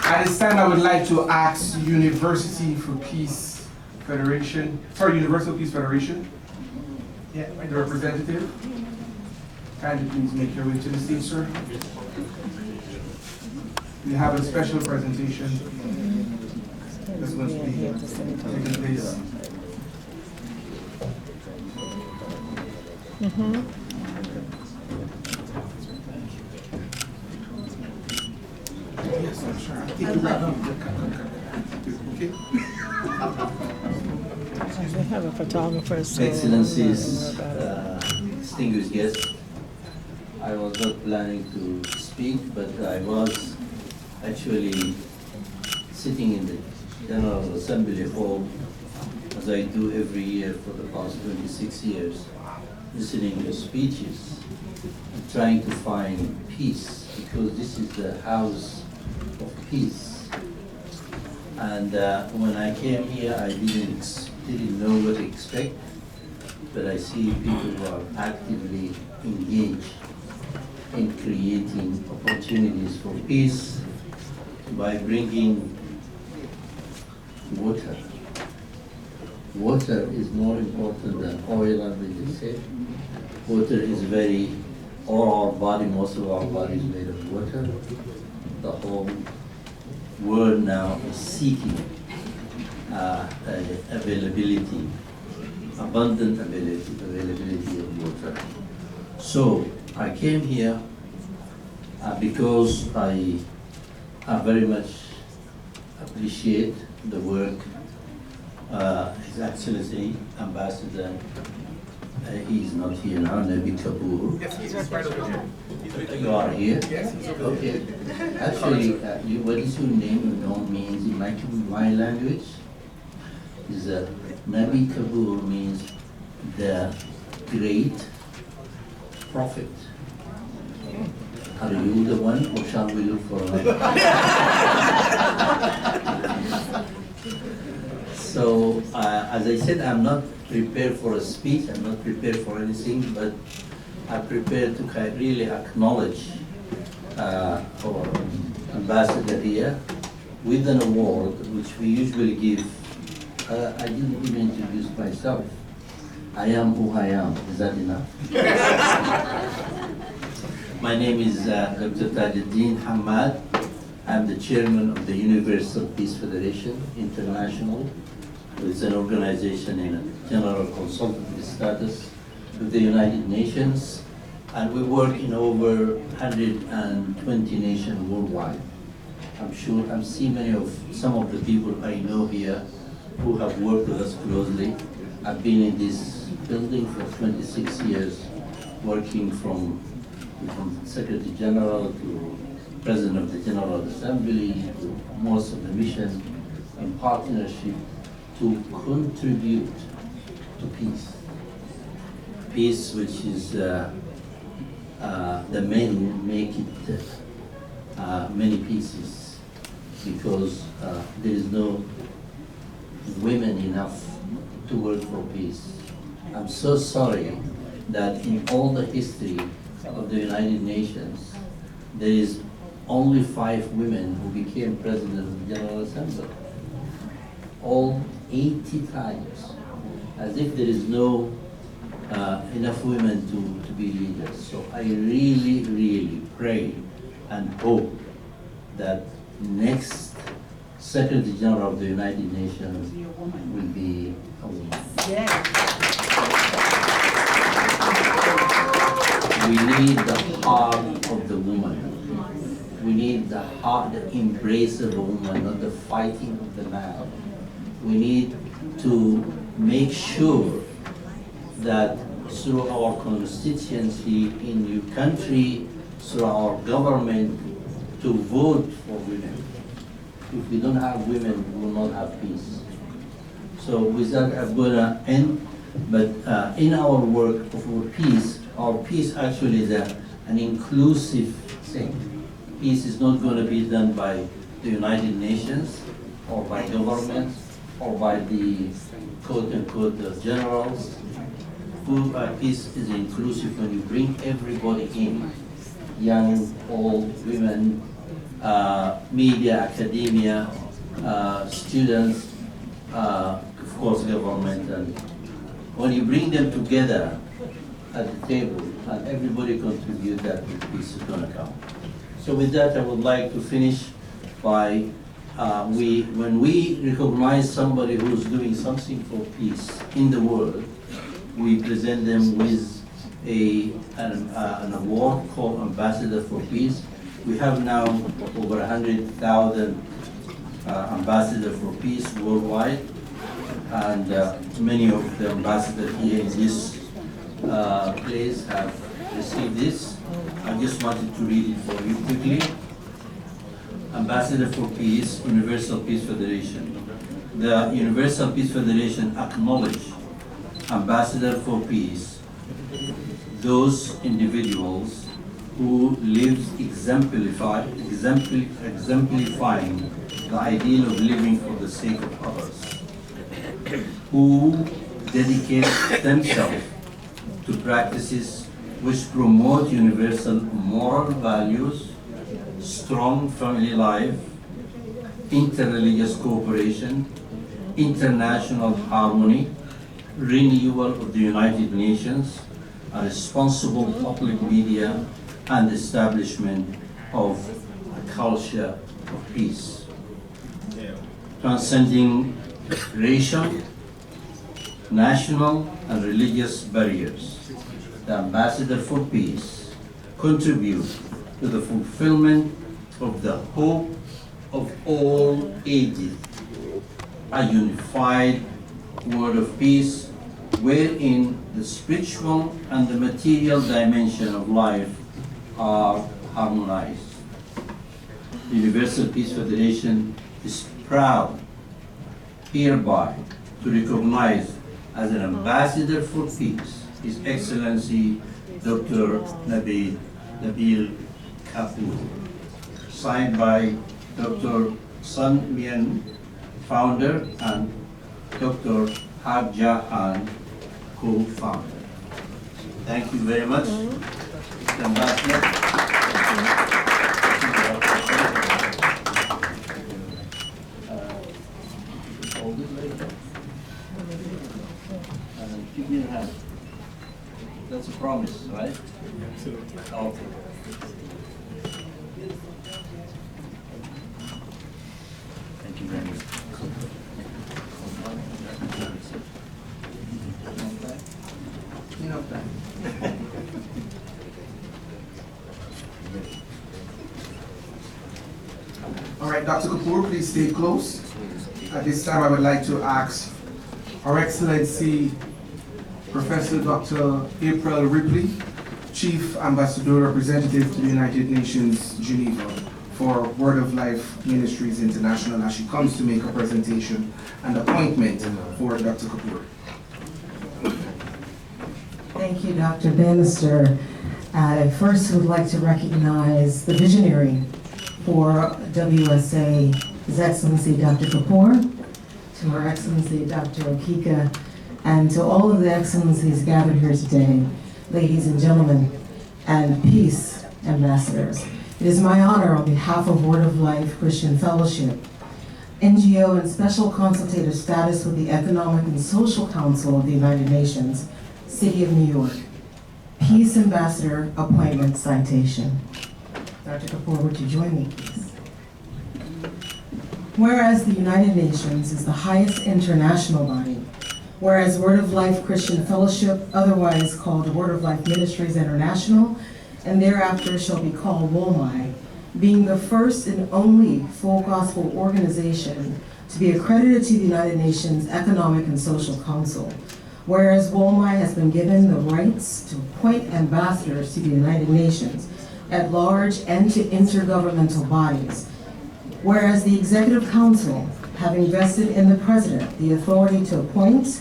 At this time, I would like to ask University for Peace Federation, Universal Peace Federation, the representative. Kindly please make your way to the stage, sir. We have a special presentation that's going to be taking place. Yes, I'm sure. I'll take you right now. Okay. We have a photographer. So Excellencies, distinguished guests, I was not planning to speak, but I was actually sitting in the General Assembly hall, as I do every year for the past 26 years, listening to speeches, trying to find peace, because this is the house of peace. And when I came here, I didn't know what to expect, but I see people who are actively engaged in creating opportunities for peace by bringing water. Water is more important than oil, as they say. Water is all our body, most of our body is made of water. The whole world now is seeking availability, abundant availability of water. So I came here because I very much appreciate the work His Excellency Ambassador, he is not here now, Nabi Kapoor. Yes, he's right over here. You are here? Yes, he's over Okay. Actually, what is your name? No means in my language is Nabi Kapoor means the great prophet. Are you the one, or shall we look for another? So, as I said, I'm not prepared for a speech, I'm not prepared for anything, but I'm prepared to really acknowledge our ambassador here with an award, which we usually give. I didn't even introduce myself. I am who I am. Is that enough? My name is Dr. Tajuddin Hamad. I'm the chairman of the Universal Peace Federation International. It's an organization in a general consultative status with the United Nations, and we work in over 120 nations worldwide. I'm seeing some of the people I know here who have worked with us closely. I've been in this building for 26 years, working from Secretary General to President of the General Assembly to most of the mission in partnership to contribute to peace. Peace, which is the men make it many pieces, because there is no women enough to work for peace. I'm so sorry that in all the history of the United Nations, there is only 5 women who became President of the General Assembly. All 80 times, as if there is no enough women to be leaders. So I really, really pray and hope that next Secretary General of the United Nations will be a woman. Yeah. We need the heart of the woman. We need the heart, the embrace of a woman, not the fighting of the man. We need to make sure that through our constituency in your country, through our government, to vote for women. If we don't have women, we will not have peace. So with that, I'm going to end. But in our work for peace, our peace actually is an inclusive thing. Peace is not going to be done by the United Nations or by governments or by the quote-unquote generals. Peace is inclusive when you bring everybody in, young, old, women, media, academia, students, of course government, and when you bring them together at the table and everybody contribute, that peace is going to come. So with that, I would like to finish by when we recognize somebody who's doing something for peace in the world, we present them with an award called Ambassador for Peace. We have now over 100,000 ambassadors for peace worldwide, and many of the ambassadors here in this place have received this. I just wanted to read it for you quickly. Ambassador for Peace, Universal Peace Federation. The Universal Peace Federation acknowledge Ambassador for Peace, those individuals who live exemplifying the ideal of living for the sake of others, who dedicate themselves to practices which promote universal moral values, strong family life, interreligious cooperation, international harmony, renewal of the United Nations, a responsible public media, and establishment of a culture of peace. Transcending racial, national, and religious barriers, the Ambassador for Peace contributes to the fulfillment of the hope of all ages, a unified world of peace wherein the spiritual and the material dimension of life are harmonized. The Universal Peace Federation is proud hereby to recognize as an ambassador for peace His Excellency Dr. Nabil Kapoor, signed by Dr. Sun Mian, founder, and Dr. Hajja Han, co-founder. Thank you very much, Mr. Ambassador. Hold it later. Give me your hand. That's a promise, right? Absolutely. Okay. Thank you very much. All right, Dr. Kapoor, please stay close. At this time, I would like to ask Her Excellency Professor Dr. April Ripley, Chief Ambassador Representative to the United Nations, Geneva, for Word of Life Ministries International, as she comes to make a presentation and appointment for Dr. Kapoor. Thank you, Dr. Bannister. I first would like to recognize the visionary for WSA, His Excellency Dr. Kapoor, to Her Excellency Dr. Okika, and to all of the excellencies gathered here today, ladies and gentlemen, and peace ambassadors. It is my honor on behalf of Word of Life Christian Fellowship, NGO and special consultative status with the Economic and Social Council of the United Nations, City of New York, Peace Ambassador Appointment Citation. Dr. Kapoor, would you join me, please? Whereas the United Nations is the highest international body, whereas Word of Life Christian Fellowship, otherwise called Word of Life Ministries International, and thereafter shall be called WOLMI, being the first and only full gospel organization to be accredited to the United Nations Economic and Social Council, whereas WOLMI has been given the rights to appoint ambassadors to the United Nations at large and to intergovernmental bodies, whereas the Executive Council, having vested in the President the authority to appoint,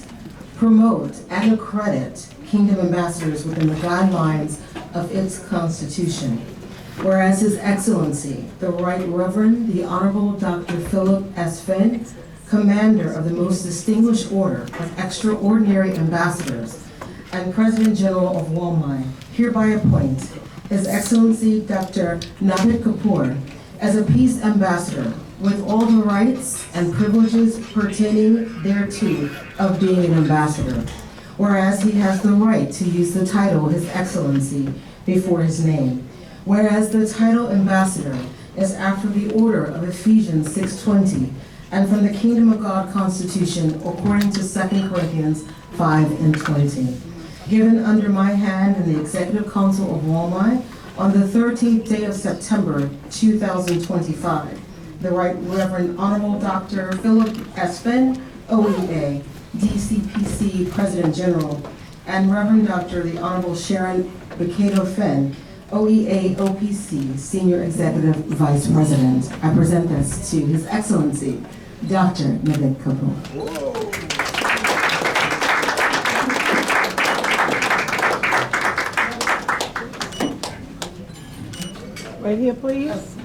promote, and accredit Kingdom ambassadors within the guidelines of its Constitution, whereas His Excellency, the Right Reverend, the Honorable Dr. Philip S. Finn, Commander of the Most Distinguished Order of Extraordinary Ambassadors, and President General of WOLMI, hereby appoint His Excellency Dr. Nabil Kapoor as a peace ambassador with all the rights and privileges pertaining thereto of being an ambassador, whereas he has the right to use the title His Excellency before his name, whereas the title ambassador is after the order of Ephesians 6:20 and from the Kingdom of God Constitution according to 2 Corinthians 5:20, given under my hand in the Executive Council of Walmart on the 13th day of September 2025. The Right Reverend Honorable Dr. Philip S. Fenn, OEA, DCPC President General, and Reverend Dr. the Honorable Sharon Bicado Fenn, OEA OPC Senior Executive Vice President. I present this to His Excellency, Dr. McDougall. Right here, please.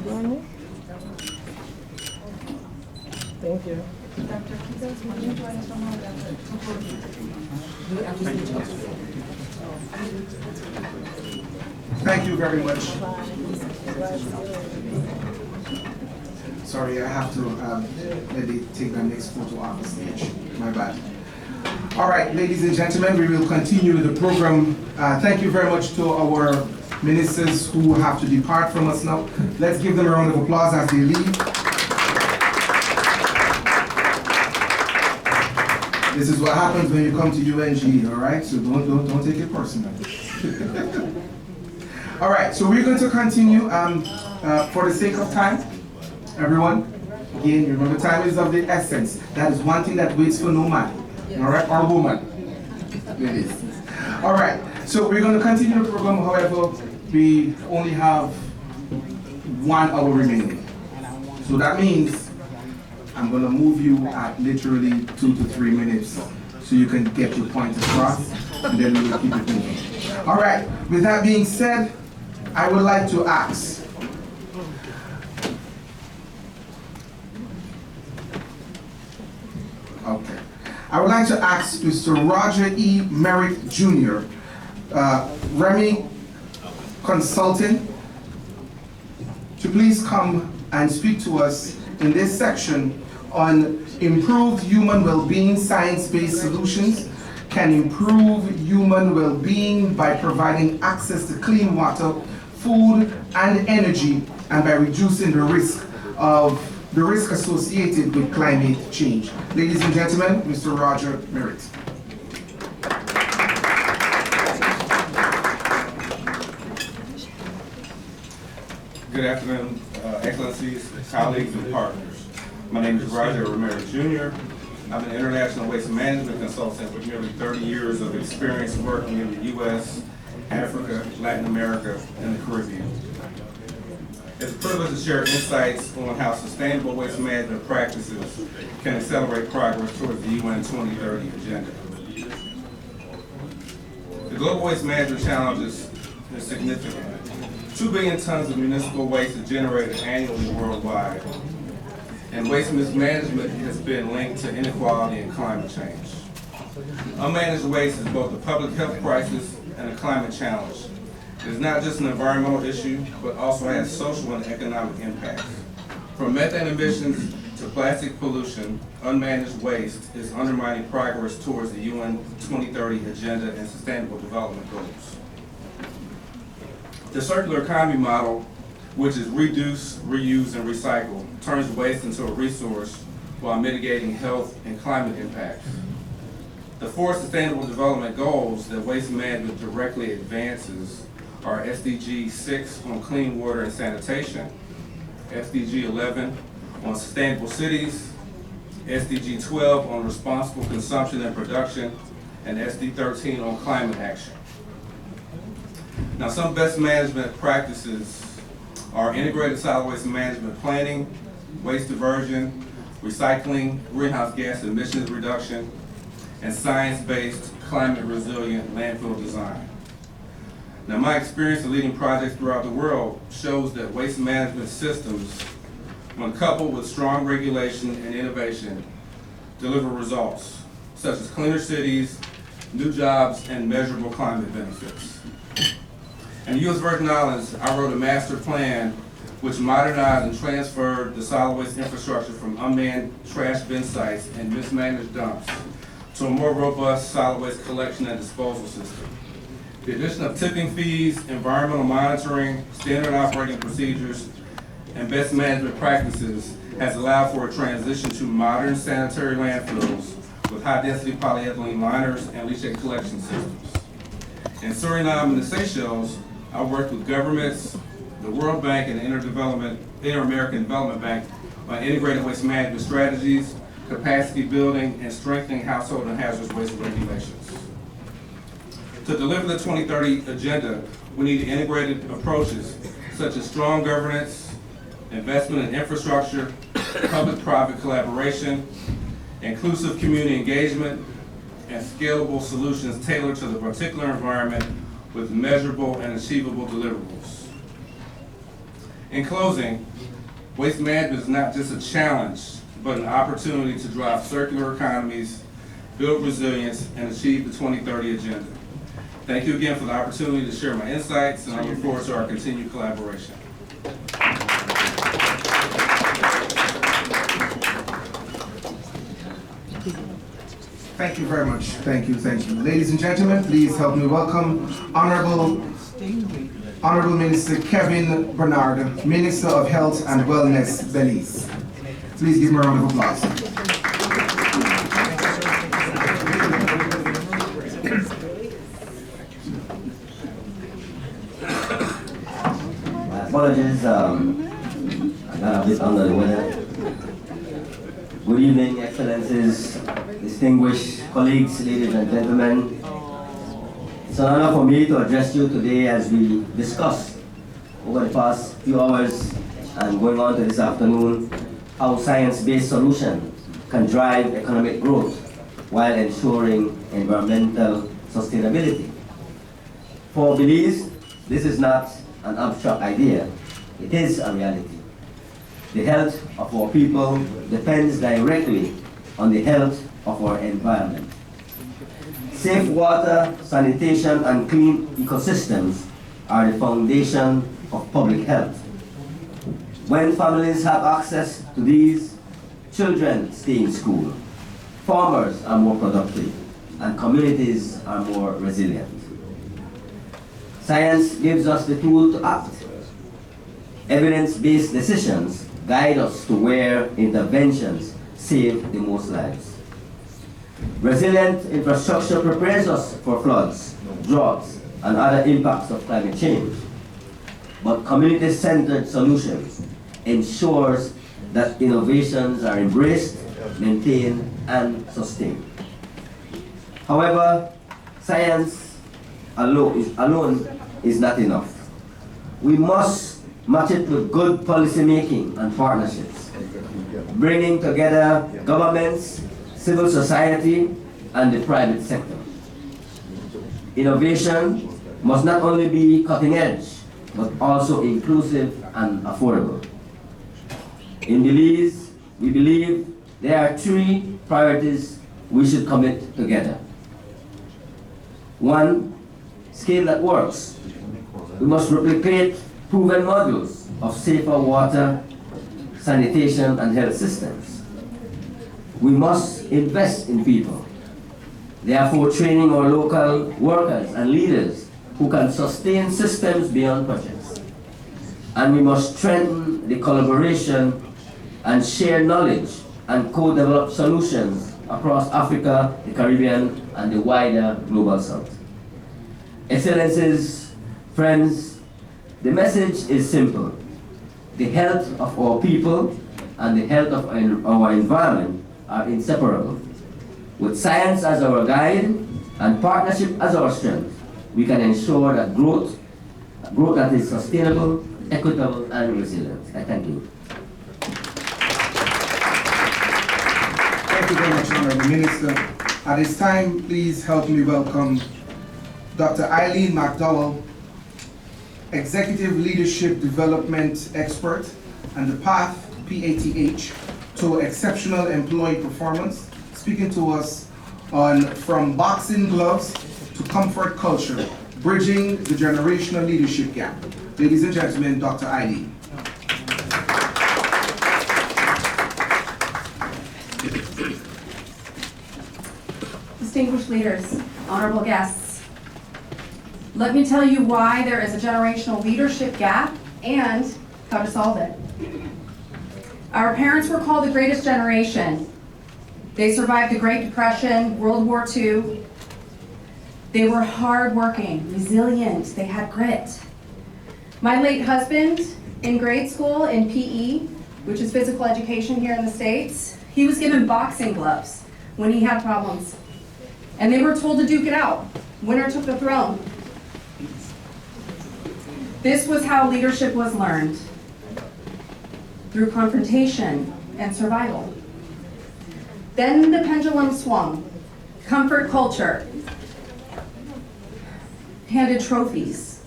Thank you. Thank you very much. Sorry, I have to maybe take the next photo off the stage. My bad. All right, ladies and gentlemen, we will continue the program. Thank you very much to our ministers who have to depart from us now. Let's give them a round of applause as they leave. This is what happens when you come to UNG, all right? So don't take it personal. All right, so we're going to continue for the sake of time. Everyone, again, remember time is of the essence. That is one thing that waits for no man, all right, or woman. It is. All right, so we're going to continue the program. However, we only have 1 hour remaining. So that means I'm going to move you at literally 2 to 3 minutes so you can get your point across, and then we will keep it moving. All right, with that being said, I would like to ask Mr. Roger E. Merritt Jr., Remy Consulting, to please come and speak to us in this section on improved human well-being. Science-based solutions can improve human well-being by providing access to clean water, food, and energy, and by reducing the risk associated with climate change. Ladies and gentlemen, Mr. Roger Merritt. Good afternoon, Excellencies, colleagues, and partners. My name is Roger Ramirez Jr. I'm an international waste management consultant with nearly 30 years of experience working in the U.S., Africa, Latin America, and the Caribbean. It's a privilege to share insights on how sustainable waste management practices can accelerate progress towards the UN 2030 agenda. The global waste management challenge is significant. 2 billion tons of municipal waste is generated annually worldwide, and waste mismanagement has been linked to inequality and climate change. Unmanaged waste is both a public health crisis and a climate challenge. It is not just an environmental issue, but also has social and economic impacts. From methane emissions to plastic pollution, unmanaged waste is undermining progress towards the UN 2030 agenda and sustainable development goals. The circular economy model, which is reduce, reuse, and recycle, turns waste into a resource while mitigating health and climate impacts. The 4 sustainable development goals that waste management directly advances are SDG 6 on clean water and sanitation, SDG 11 on sustainable cities, SDG 12 on responsible consumption and production, and SD 13 on climate action. Now, some best management practices are integrated solid waste management planning, waste diversion, recycling, greenhouse gas emissions reduction, and science-based climate resilient landfill design. Now, my experience in leading projects throughout the world shows that waste management systems, when coupled with strong regulation and innovation, deliver results, such as cleaner cities, new jobs, and measurable climate benefits. In the U.S. Virgin Islands, I wrote a master plan which modernized and transferred the solid waste infrastructure from unmanned trash bin sites and mismanaged dumps to a more robust solid waste collection and disposal system. The addition of tipping fees, environmental monitoring, standard operating procedures, and best management practices has allowed for a transition to modern sanitary landfills with high-density polyethylene liners and leachate collection systems. In Suriname and the Seychelles, I worked with governments, the World Bank, and the Inter-American Development Bank on integrated waste management strategies, capacity building, and strengthening household and hazardous waste regulations. To deliver the 2030 agenda, we need integrated approaches such as strong governance, investment in infrastructure, public-private collaboration, inclusive community engagement, and scalable solutions tailored to the particular environment with measurable and achievable deliverables. In closing, waste management is not just a challenge, but an opportunity to drive circular economies, build resilience, and achieve the 2030 agenda. Thank you again for the opportunity to share my insights, and I look forward to our continued collaboration. Thank you very much. Thank you, thank you. Ladies and gentlemen, please help me welcome Honorable Minister Kevin Bernard, Minister of Health and Wellness, Belize. Please give him a round of applause. My apologies, I got a bit under the weather. Good evening, Excellencies, distinguished colleagues, ladies and gentlemen. It's an honor for me to address you today as we discuss over the past few hours and going on to this afternoon how science-based solutions can drive economic growth while ensuring environmental sustainability. For Belize, this is not an abstract idea, it is a reality. The health of our people depends directly on the health of our environment. Safe water, sanitation, and clean ecosystems are the foundation of public health. When families have access to these, children stay in school, farmers are more productive, and communities are more resilient. Science gives us the tool to act. Evidence-based decisions guide us to where interventions save the most lives. Resilient infrastructure prepares us for floods, droughts, and other impacts of climate change. But community-centered solutions ensures that innovations are embraced, maintained, and sustained. However, science alone is not enough. We must match it with good policy making and partnerships, bringing together governments, civil society, and the private sector. Innovation must not only be cutting edge, but also inclusive and affordable. In Belize, we believe there are three priorities we should commit together. One, scale that works. We must replicate proven models of safer water, sanitation, and health systems. We must invest in people, therefore training our local workers and leaders who can sustain systems beyond projects. And we must strengthen the collaboration and share knowledge and co-develop solutions across Africa, the Caribbean, and the wider global south. Excellencies, friends, the message is simple. The health of our people and the health of our environment are inseparable. With science as our guide and partnership as our strength, we can ensure that growth that is sustainable, equitable, and resilient. I thank you. Thank you very much, Honorable Minister. At this time, please help me welcome Dr. Eileen McDougall, Executive Leadership Development Expert and the PATH, PATH, to Exceptional Employee Performance, speaking to us on From Boxing Gloves to Comfort Culture, Bridging the Generational Leadership Gap. Ladies and gentlemen, Dr. Eileen. distinguished leaders, honorable guests. Let me tell you why there is a generational leadership gap and how to solve it. Our parents were called the greatest generation. They survived the Great Depression, World War II. They were hardworking, resilient, they had grit. My late husband, in grade school in PE, which is physical education here in the States, he was given boxing gloves when he had problems. And they were told to duke it out. Winner took the throne. This was how leadership was learned, through confrontation and survival. Then the pendulum swung. Comfort culture handed trophies,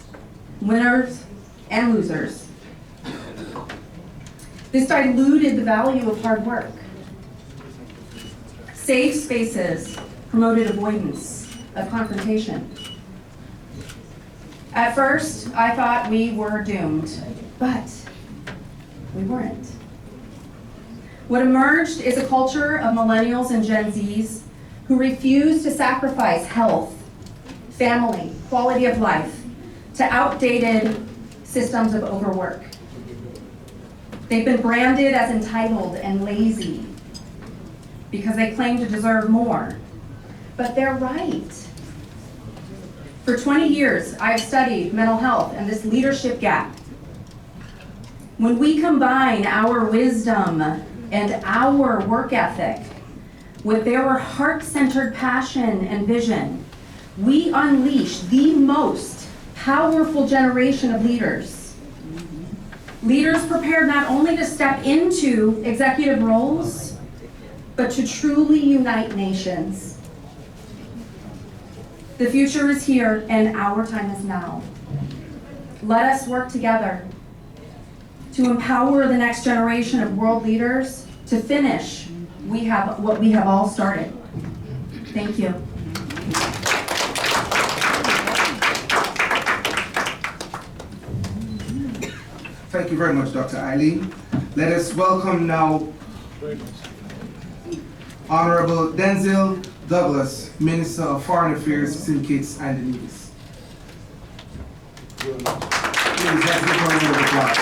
winners and losers. This diluted the value of hard work. Safe spaces promoted avoidance of confrontation. At first, I thought we were doomed, but we weren't. What emerged is a culture of millennials and Gen Zs who refuse to sacrifice health, family, quality of life to outdated systems of overwork. They've been branded as entitled and lazy because they claim to deserve more. But they're right. For 20 years, I've studied mental health and this leadership gap. When we combine our wisdom and our work ethic with their heart-centered passion and vision, we unleash the most powerful generation of leaders. Leaders prepared not only to step into executive roles, but to truly unite nations. The future is here and our time is now. Let us work together to empower the next generation of world leaders to finish what we have all started. Thank you. Thank you very much, Dr. Eileen. Let us welcome now Honorable Denzel Douglas, Minister of Foreign Affairs, St. Kitts and Nevis. Please, let's give her a round of applause.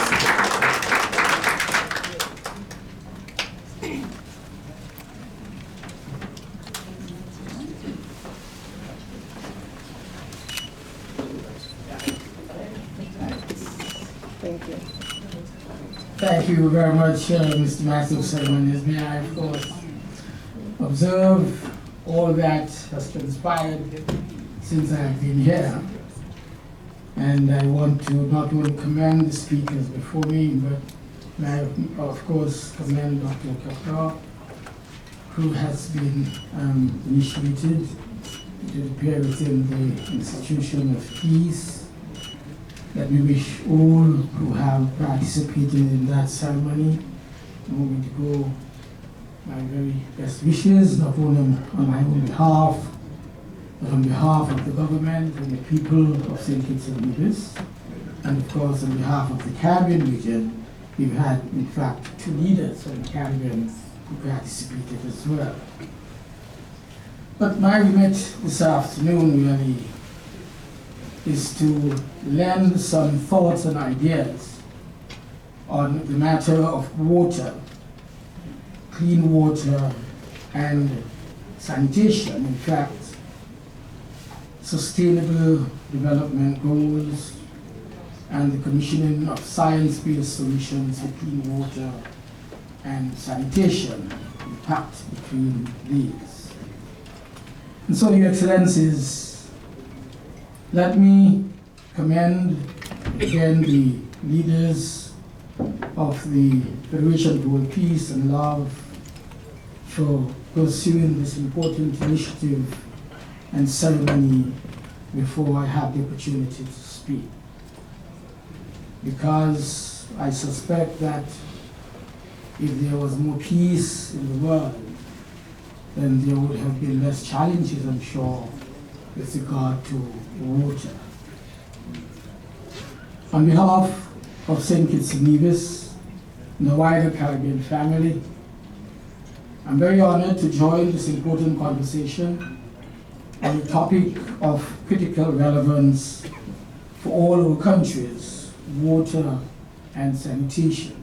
Thank you. Thank you very much, Mr. Massive Ceremonies. May I, of course, observe all that has transpired since I have been here. And I want to not only commend the speakers before me, but may I, of course, commend Dr. Kakar, who has been initiated to appear within the institution of peace. Let me wish all who have participated in that ceremony a moment ago my very best wishes, not only on my own behalf, but on behalf of the government and the people of St. Kitts and Nevis, and of course on behalf of the Caribbean region. We've had, in fact, 2 leaders from the Caribbean who participated as well. But my remit this afternoon really is to lend some thoughts and ideas on the matter of water, clean water and sanitation. In fact, sustainable development goals and the commissioning of science-based solutions for clean water and sanitation, the pact between these. And so, Your Excellencies, let me commend again the leaders of the Federation for World Peace and Love for pursuing this important initiative and ceremony before I have the opportunity to speak. Because I suspect that if there was more peace in the world, then there would have been less challenges, I'm sure, with regard to water. On behalf of St. Kitts and Nevis and the wider Caribbean family, I'm very honored to join this important conversation on the topic of critical relevance for all our countries, water and sanitation.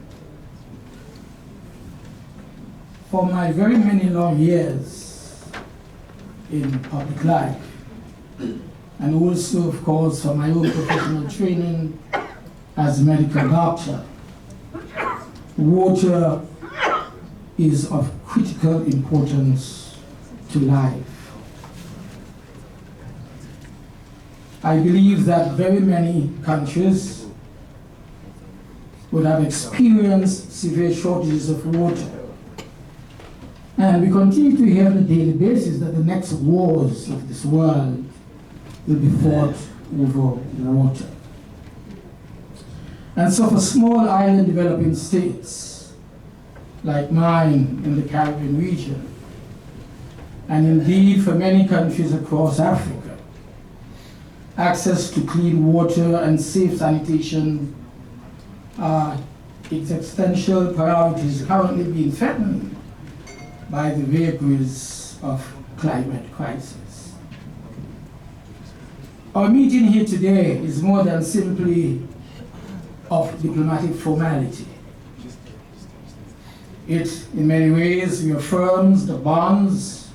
For my very many long years in public life, and also, of course, for my own professional training as a medical doctor, water is of critical importance to life. I believe that very many countries would have experienced severe shortages of water. And we continue to hear on a daily basis that the next wars of this world will be fought over water. And so for small island developing states like mine in the Caribbean region, and indeed for many countries across Africa, access to clean water and safe sanitation are existential priorities currently being threatened by the vagaries of climate crisis. Our meeting here today is more than simply of diplomatic formality. It, in many ways, reaffirms the bonds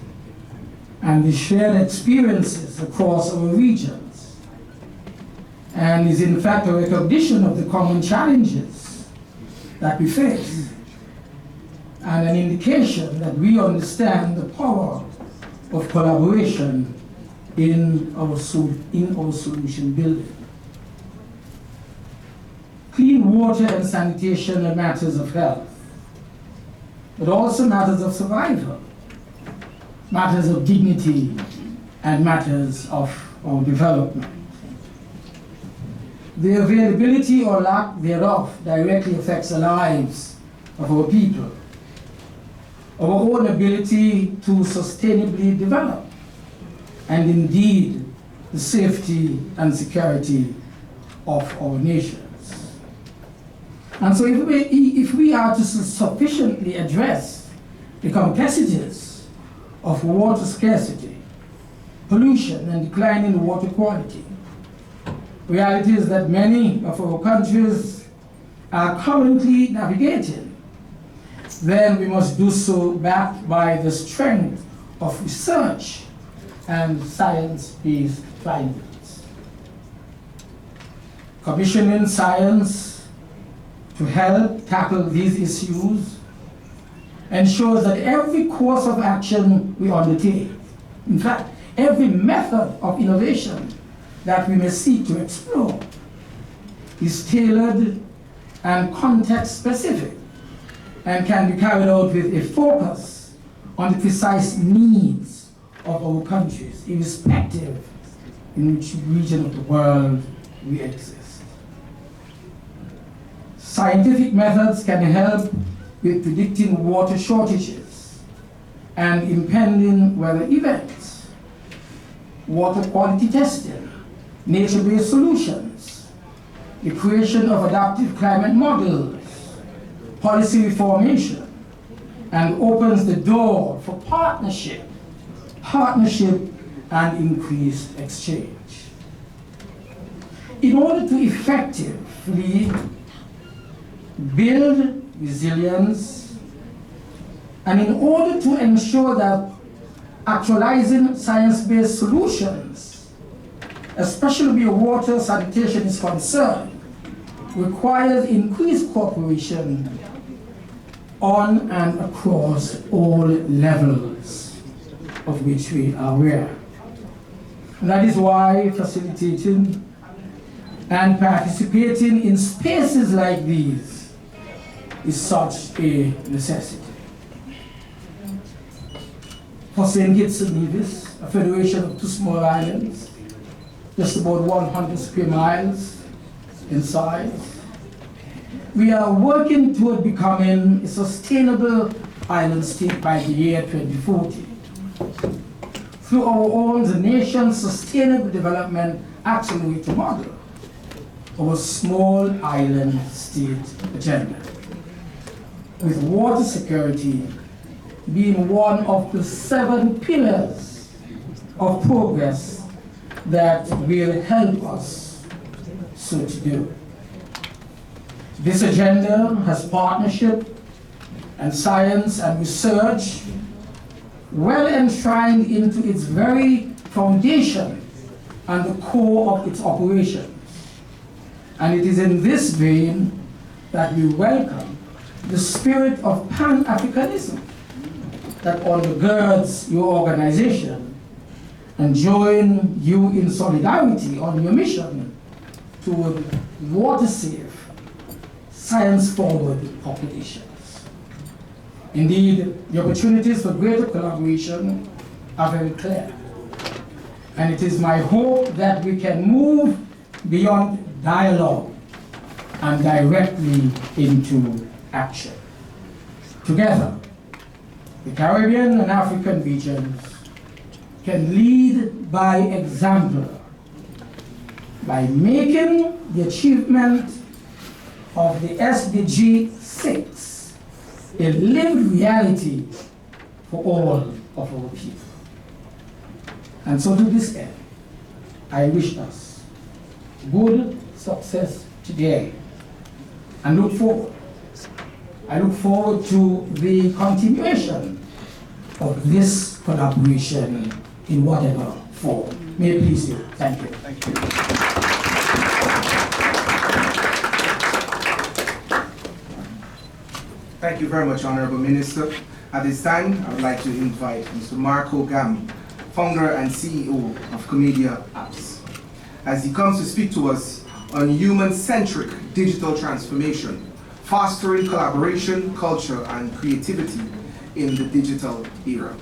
and the shared experiences across our regions, and is in fact a recognition of the common challenges that we face, and an indication that we understand the power of collaboration in our solution building. Clean water and sanitation are matters of health, but also matters of survival, matters of dignity, and matters of our development. The availability or lack thereof directly affects the lives of our people, our own ability to sustainably develop, and indeed the safety and security of our nations. And so if we are to sufficiently address the complexities of water scarcity, pollution, and declining water quality, reality is that many of our countries are currently navigating, then we must do so backed by the strength of research and science-based findings. Commissioning science to help tackle these issues ensures that every course of action we undertake, in fact, every method of innovation that we may seek to explore, is tailored and context-specific and can be carried out with a focus on the precise needs of our countries, irrespective in which region of the world we exist. Scientific methods can help with predicting water shortages and impending weather events, water quality testing, nature-based solutions, the creation of adaptive climate models, policy reformation, and opens the door for partnership and increased exchange. In order to effectively build resilience, and in order to ensure that actualizing science-based solutions, especially where water sanitation is concerned, requires increased cooperation on and across all levels of which we are aware. And that is why facilitating and participating in spaces like these is such a necessity. For St. Kitts and Nevis, a federation of 2 small islands, just about 100 square miles in size, we are working toward becoming a sustainable island state by the year 2040 through our own the nation's Sustainable Development Accelerator model, our small island state agenda, with water security being one of the 7 pillars of progress that will help us so to do. This agenda has partnership and science and research well enshrined into its very foundation and the core of its operations. And it is in this vein that we welcome the spirit of Pan-Africanism that undergirds your organization and join you in solidarity on your mission toward water-safe, science-forward populations. Indeed, the opportunities for greater collaboration are very clear. And it is my hope that we can move beyond dialogue and directly into action. Together, the Caribbean and African regions can lead by example by making the achievement of the SDG 6 a lived reality for all of our people. And so to this end, I wish us good success today and look forward. I look forward to the continuation of this collaboration in whatever form. May it please you. Thank you. Thank you. Thank you very much, Honorable Minister. At this time, I would like to invite Mr. Marco Gam, founder and CEO of Comedia Apps, as he comes to speak to us on human-centric digital transformation, fostering collaboration, culture, and creativity in the digital era.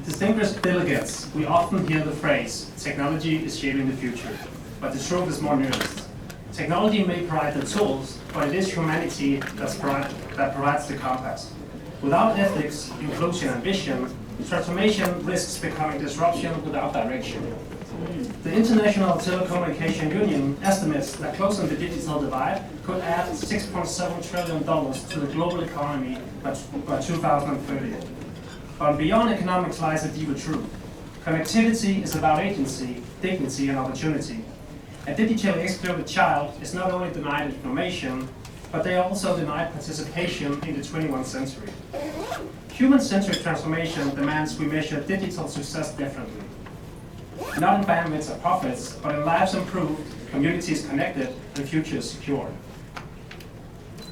Distinguished delegates, we often hear the phrase, technology is shaping the future, but the truth is more nuanced. Technology may provide the tools, but it is humanity that provides the compass. Without ethics, inclusion, and vision, transformation risks becoming disruption without direction. The International Telecommunication Union estimates that closing the digital divide could add $6.7 trillion to the global economy by 2030. But beyond economics lies a deeper truth. Connectivity is about agency, dignity, and opportunity. A digitally excluded child is not only denied information, but they are also denied participation in the 21st century. Human-centric transformation demands we measure digital success differently. Not in bandwidths or profits, but in lives improved, communities connected, and futures secured.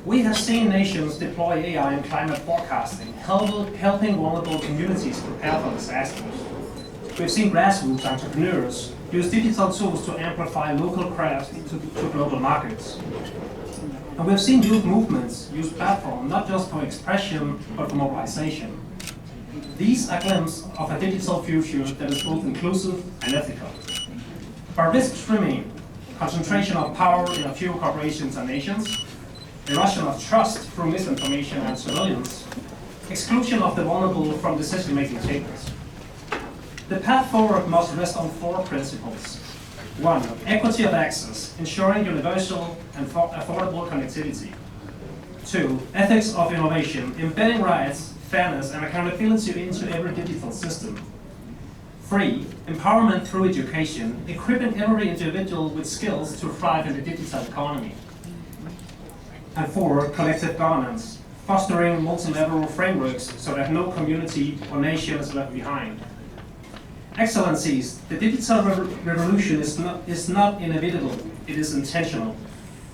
We have seen nations deploy AI in climate forecasting, helping vulnerable communities prepare for disasters. We've seen grassroots entrepreneurs use digital tools to amplify local crafts to global markets. And we've seen youth movements use platforms not just for expression, but for mobilization. These are glimpses of a digital future that is both inclusive and ethical. But risks remain: concentration of power in a few corporations and nations, erosion of trust through misinformation and surveillance, exclusion of the vulnerable from decision-making tables. The path forward must rest on 4 principles. 1. Equity of access, ensuring universal and affordable connectivity. 2. Ethics of innovation, embedding rights, fairness, and accountability into every digital system. 3. Empowerment through education, equipping every individual with skills to thrive in the digital economy. And 4. Collective governance, fostering multi-level frameworks so that no community or nation is left behind. Excellencies, the digital revolution is not inevitable, it is intentional.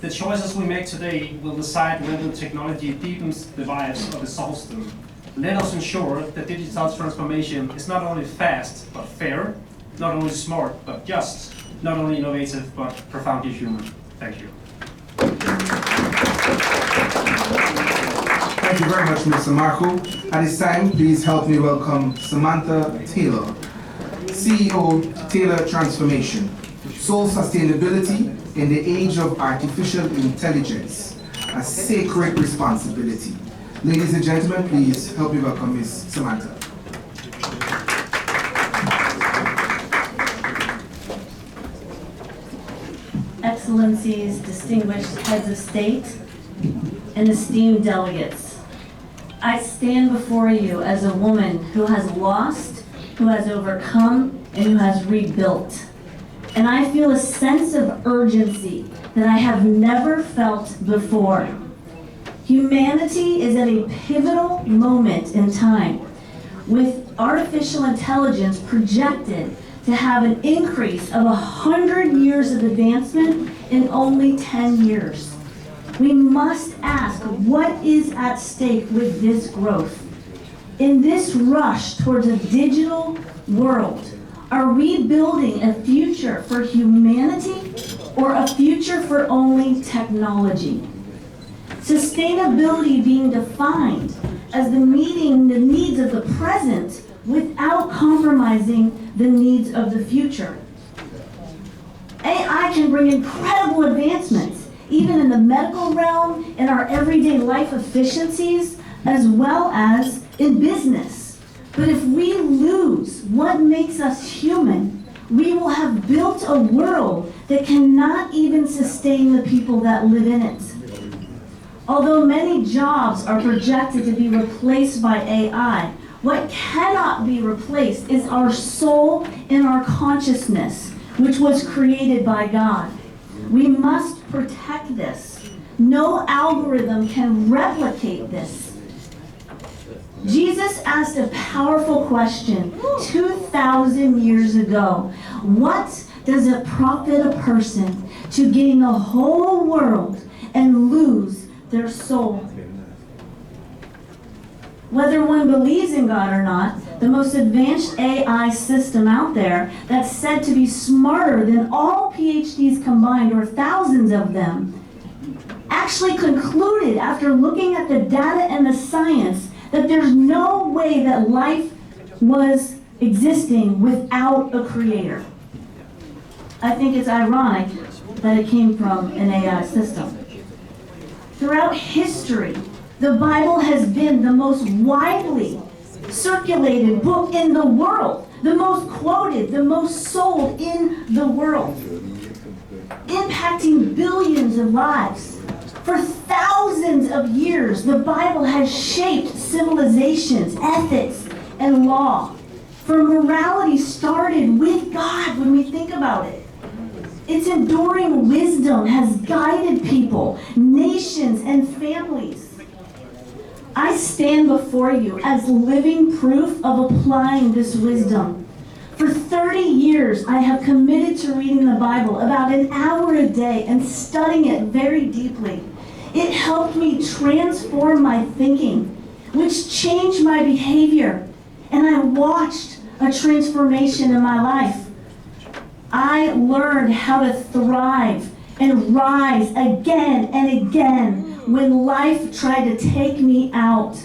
The choices we make today will decide whether technology deepens divides or dissolves them. Let us ensure that digital transformation is not only fast but fair, not only smart but just, not only innovative but profoundly human. Thank you. Thank you very much, Mr. Marco. At this time, please help me welcome Samantha Taylor, CEO, Taylor Transformation, Soul Sustainability in the Age of Artificial Intelligence, a sacred responsibility. Ladies and gentlemen, please help me welcome Ms. Samantha. Excellencies, distinguished heads of state, and esteemed delegates, I stand before you as a woman who has lost, who has overcome, and who has rebuilt. And I feel a sense of urgency that I have never felt before. Humanity is at a pivotal moment in time, with artificial intelligence projected to have an increase of 100 years of advancement in only 10 years. We must ask, what is at stake with this growth? In this rush towards a digital world, are we building a future for humanity or a future for only technology? Sustainability being defined as meeting the needs of the present without compromising the needs of the future. AI can bring incredible advancements, even in the medical realm, in our everyday life efficiencies, as well as in business. But if we lose what makes us human, we will have built a world that cannot even sustain the people that live in it. Although many jobs are projected to be replaced by AI, what cannot be replaced is our soul and our consciousness, which was created by God. We must protect this. No algorithm can replicate this. Jesus asked a powerful question 2,000 years ago. What does it profit a person to gain the whole world and lose their soul? Whether one believes in God or not, the most advanced AI system out there that's said to be smarter than all PhDs combined, or thousands of them, actually concluded after looking at the data and the science that there's no way that life was existing without a creator. I think it's ironic that it came from an AI system. Throughout history, the Bible has been the most widely circulated book in the world, the most quoted, the most sold in the world, impacting billions of lives. For thousands of years, the Bible has shaped civilizations, ethics, and law. For morality started with God when we think about it. Its enduring wisdom has guided people, nations, and families. I stand before you as living proof of applying this wisdom. For 30 years, I have committed to reading the Bible about an hour a day and studying it very deeply. It helped me transform my thinking, which changed my behavior, and I watched a transformation in my life. I learned how to thrive and rise again and again when life tried to take me out.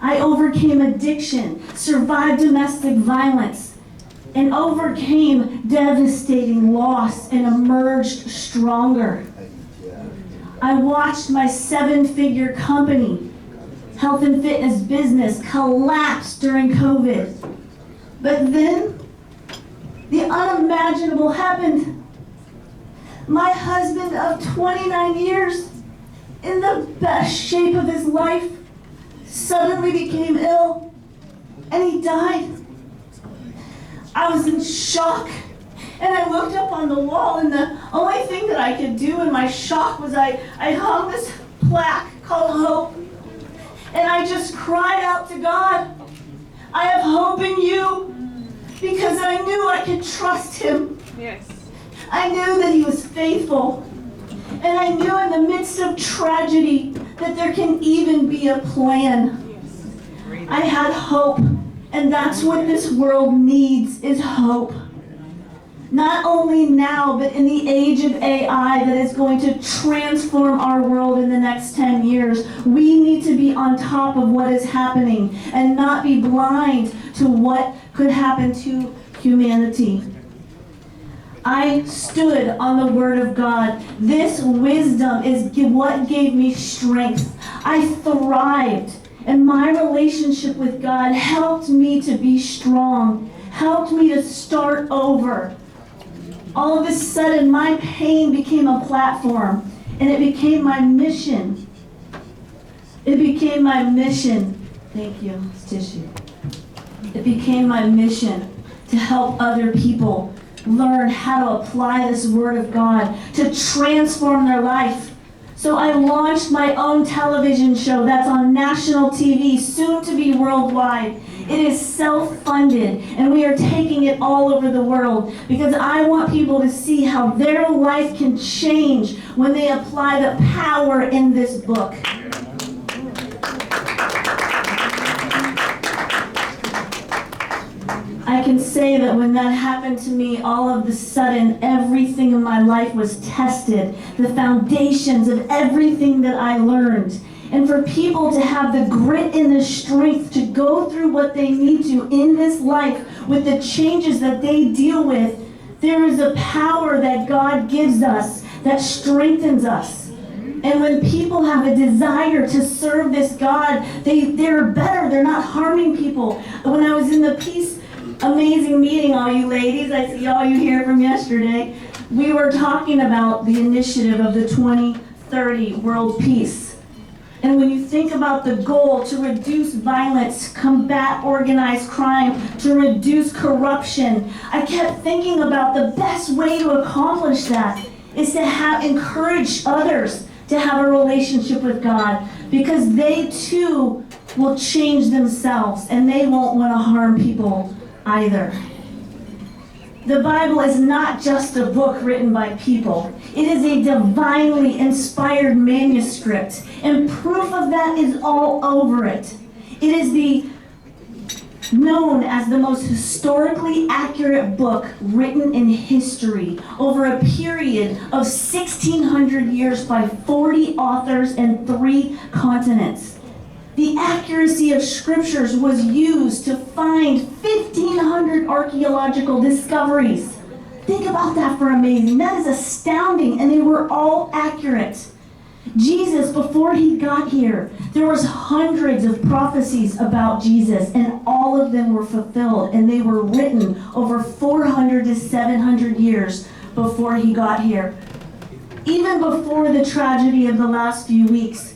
I overcame addiction, survived domestic violence, and overcame devastating loss and emerged stronger. I watched my 7-figure company, health and fitness business, collapse during COVID. But then, the unimaginable happened. My husband of 29 years, in the best shape of his life, suddenly became ill, and he died. I was in shock, and I looked up on the wall, and the only thing that I could do in my shock was I hung this plaque called Hope, and I just cried out to God, I have hope in you, because I knew I could trust him. Yes. I knew that he was faithful. And I knew in the midst of tragedy that there can even be a plan. I had hope, and that's what this world needs, is hope. Not only now, but in the age of AI that is going to transform our world in the next 10 years, we need to be on top of what is happening and not be blind to what could happen to humanity. I stood on the Word of God. This wisdom is what gave me strength. I thrived, and my relationship with God helped me to be strong, helped me to start over. All of a sudden, my pain became a platform, and it became my mission It became my mission. Thank you, it's tissue. It became my mission to help other people learn how to apply this Word of God to transform their life. So I launched my own television show that's on national TV, soon to be worldwide. It is self-funded, and we are taking it all over the world because I want people to see how their life can change when they apply the power in this book. I can say that when that happened to me, all of a sudden, everything in my life was tested. The foundations of everything that I learned. And for people to have the grit and the strength to go through what they need to in this life with the changes that they deal with, there is a power that God gives us that strengthens us. And when people have a desire to serve this God, they're better. They're not harming people. When I was in the Peace Amazing meeting, all you ladies, I see all you here from yesterday, we were talking about the initiative of the 2030 World Peace. And when you think about the goal to reduce violence, combat organized crime, to reduce corruption, I kept thinking about the best way to accomplish that is to encourage others to have a relationship with God, because they too will change themselves and they won't want to harm people either. The Bible is not just a book written by people. It is a divinely inspired manuscript, and proof of that is all over it. It is known as the most historically accurate book written in history over a period of 1,600 years by 40 authors and 3 continents. The accuracy of scriptures was used to find 1,500 archaeological discoveries. Think about that for amazing. That is astounding, and they were all accurate. Jesus, before he got here, there was hundreds of prophecies about Jesus, and all of them were fulfilled, and they were written over 400 to 700 years before he got here. Even before the tragedy of the last few weeks,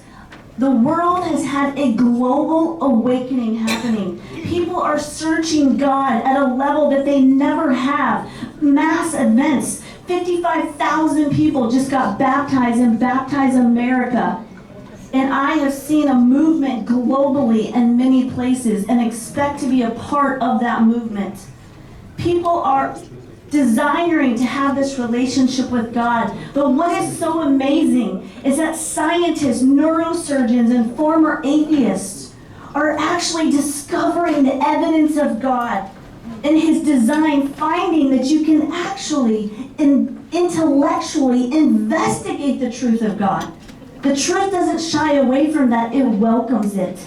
the world has had a global awakening happening. People are searching God at a level that they never have. Mass events. 55,000 people just got baptized in Baptize America. And I have seen a movement globally in many places and expect to be a part of that movement. People are desiring to have this relationship with God. But what is so amazing is that scientists, neurosurgeons, and former atheists are actually discovering the evidence of God and his design, finding that you can actually intellectually investigate the truth of God. The truth doesn't shy away from that, it welcomes it.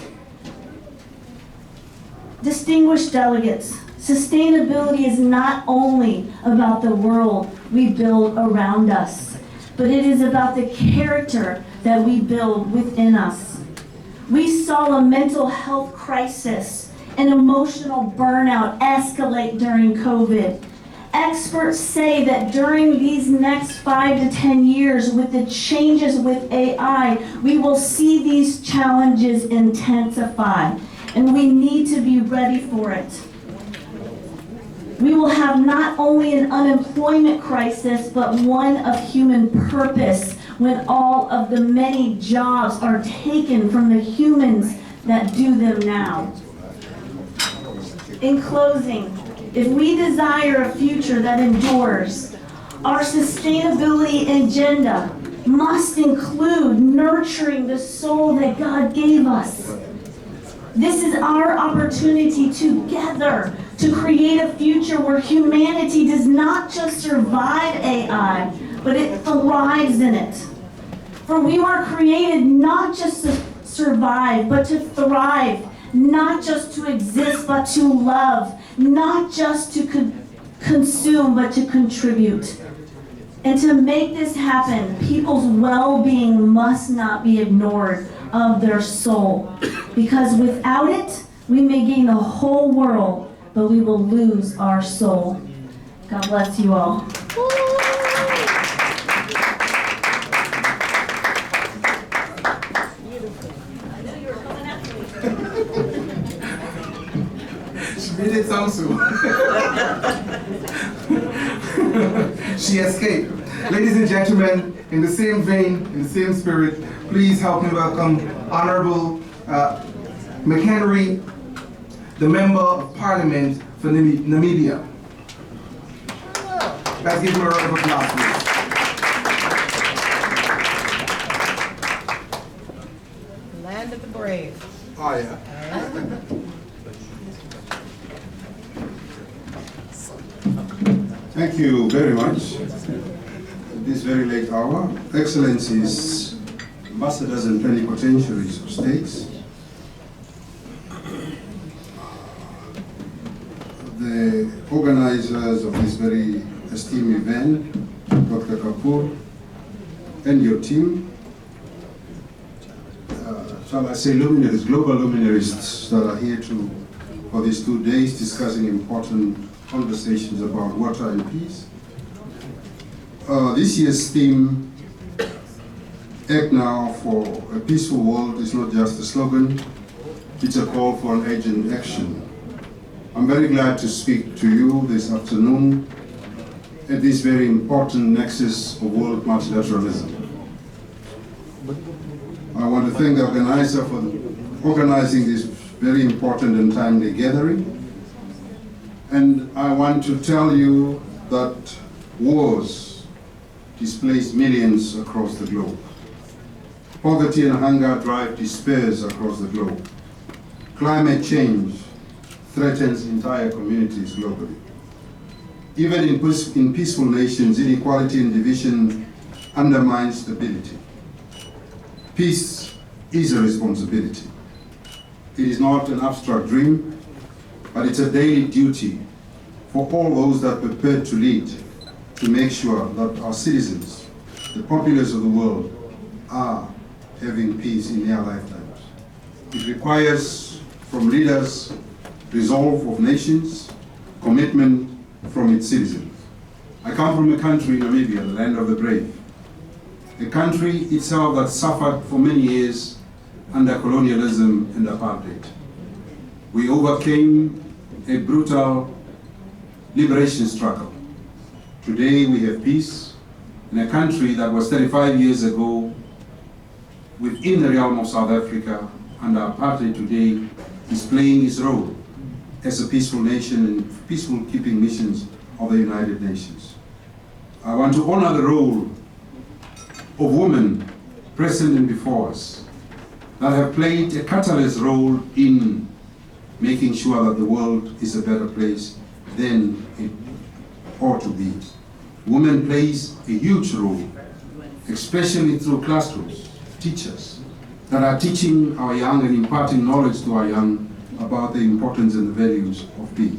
Distinguished delegates, sustainability is not only about the world we build around us, but it is about the character that we build within us. We saw a mental health crisis and emotional burnout escalate during COVID. Experts say that during these next 5 to 10 years, with the changes with AI, we will see these challenges intensify, and we need to be ready for it. We will have not only an unemployment crisis, but one of human purpose when all of the many jobs are taken from the humans that do them now. In closing, if we desire a future that endures, our sustainability agenda must include nurturing the soul that God gave us. This is our opportunity together to create a future where humanity does not just survive AI, but it thrives in it. For we were created not just to survive, but to thrive, not just to exist, but to love, not just to consume, but to contribute. And to make this happen, people's well-being must not be ignored of their soul, because without it, we may gain the whole world, but we will lose our soul. God bless you all. It did sound so. She escaped. Ladies and gentlemen, in the same vein, in the same spirit, please help me welcome Honorable McHenry, the Member of Parliament for Namibia. Let's give him a round of applause, please. Land of the brave. Oh, yeah. Thank you very much. At this very late hour, Excellencies, ambassadors and plenipotentiaries of states, the organizers of this very esteemed event, Dr. Kapoor, and your team, shall I say luminaries, global luminaries that are here for these 2 days discussing important conversations about water and peace. This year's theme, Act Now for a Peaceful World, is not just a slogan, it's a call for an urgent action. I'm very glad to speak to you this afternoon at this very important nexus of world multilateralism. I want to thank the organizer for organizing this very important and timely gathering. And I want to tell you that wars displace millions across the globe. Poverty and hunger drive despairs across the globe. Climate change threatens entire communities globally. Even in peaceful nations, inequality and division undermine stability. Peace is a responsibility. It is not an abstract dream, but it's a daily duty for all those that are prepared to lead to make sure that our citizens, the populace of the world, are having peace in their lifetimes. It requires from leaders resolve of nations, commitment from its citizens. I come from a country, Namibia, the land of the brave, a country itself that suffered for many years under colonialism and apartheid. We overcame a brutal liberation struggle. Today we have peace in a country that was 35 years ago within the realm of South Africa under apartheid. Today is playing its role as a peaceful nation and peaceful keeping missions of the United Nations. I want to honor the role of women present and before us that have played a catalyst role in making sure that the world is a better place than it ought to be. Women plays a huge role, especially through classrooms, teachers that are teaching our young and imparting knowledge to our young about the importance and the values of peace.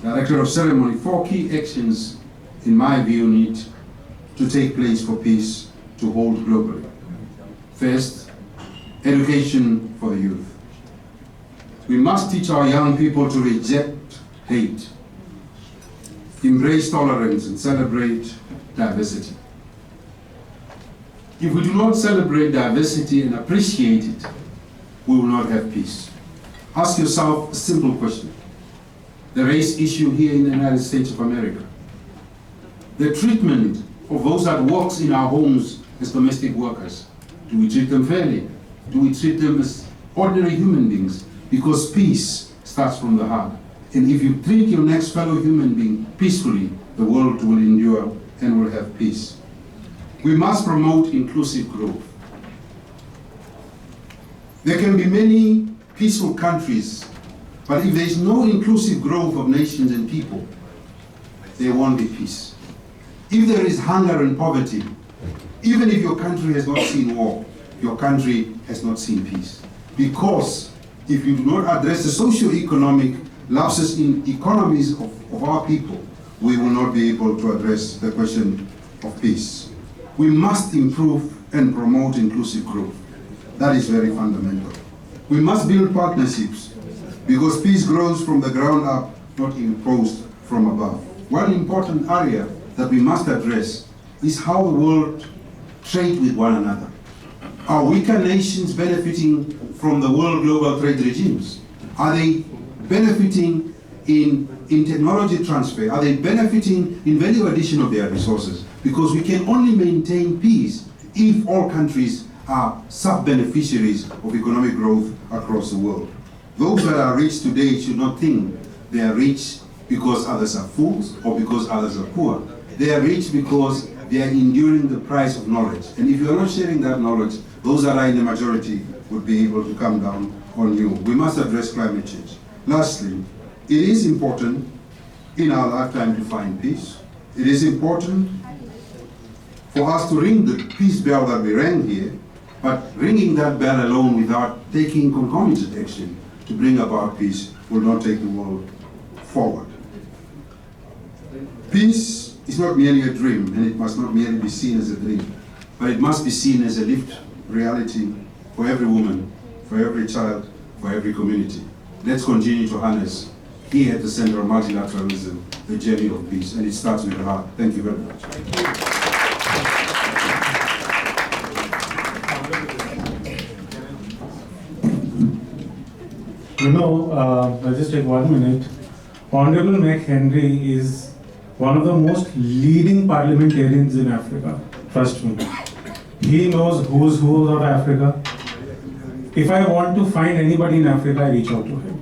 Director of Ceremony, 4 key actions, in my view, need to take place for peace to hold globally. First, education for the youth. We must teach our young people to reject hate, embrace tolerance, and celebrate diversity. If we do not celebrate diversity and appreciate it, we will not have peace. Ask yourself a simple question. The race issue here in the United States of America. The treatment of those that works in our homes as domestic workers. Do we treat them fairly? Do we treat them as ordinary human beings? Because peace starts from the heart. And if you treat your next fellow human being peacefully, the world will endure and will have peace. We must promote inclusive growth. There can be many peaceful countries, but if there is no inclusive growth of nations and people, there won't be peace. If there is hunger and poverty, even if your country has not seen war, your country has not seen peace. Because if you do not address the socio-economic lapses in economies of our people, we will not be able to address the question of peace. We must improve and promote inclusive growth. That is very fundamental. We must build partnerships because peace grows from the ground up, not imposed from above. One important area that we must address is how the world trade with one another. Are weaker nations benefiting from the world global trade regimes? Are they benefiting in technology transfer? Are they benefiting in value addition of their resources? Because we can only maintain peace if all countries are sub-beneficiaries of economic growth across the world. Those that are rich today should not think they are rich because others are fools or because others are poor. They are rich because they are enduring the price of knowledge. And if you are not sharing that knowledge, those that are in the majority would be able to come down on you. We must address climate change. Lastly, it is important in our lifetime to find peace. It is important for us to ring the peace bell that we rang here, but ringing that bell alone without taking concomitant action to bring about peace will not take the world forward. Peace is not merely a dream, and it must not merely be seen as a dream, but it must be seen as a lived reality for every woman, for every child, for every community. Let's continue to harness here at the center of multilateralism the journey of peace, and it starts with the heart. Thank you very much. You know, I'll just take 1 minute. Honorable McHenry is one of the most leading parliamentarians in Africa. Trust me. He knows who's who of Africa. If I want to find anybody in Africa, I reach out to him.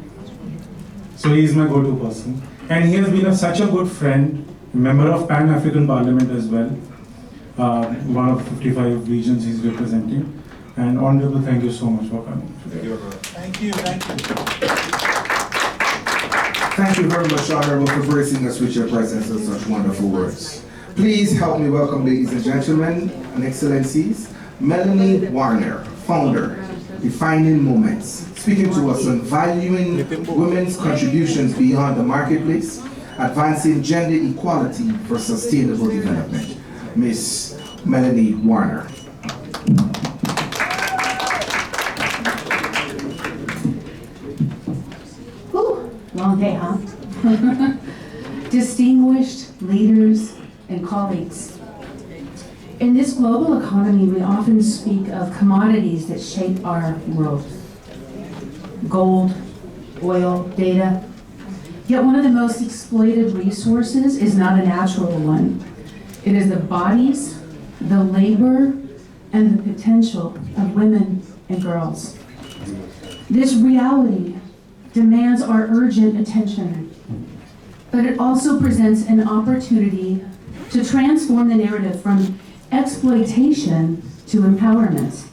So he is my go-to person. And he has been such a good friend, member of Pan-African Parliament as well. One of 55 regions he's representing. And Honorable, thank you so much for coming today. Thank you, thank you. Thank you very much, Honorable, for gracing us with your presence and such wonderful words. Please help me welcome, ladies and gentlemen, and excellencies, Melanie Warner, founder, Defining Moments, speaking to us on valuing women's contributions beyond the marketplace, advancing gender equality for sustainable development. Miss Melanie Warner. Long day, huh? Distinguished leaders and colleagues. In this global economy, we often speak of commodities that shape our world. Gold, oil, data. Yet one of the most exploited resources is not a natural one. It is the bodies, the labor, and the potential of women and girls. This reality demands our urgent attention, but it also presents an opportunity to transform the narrative from exploitation to empowerment,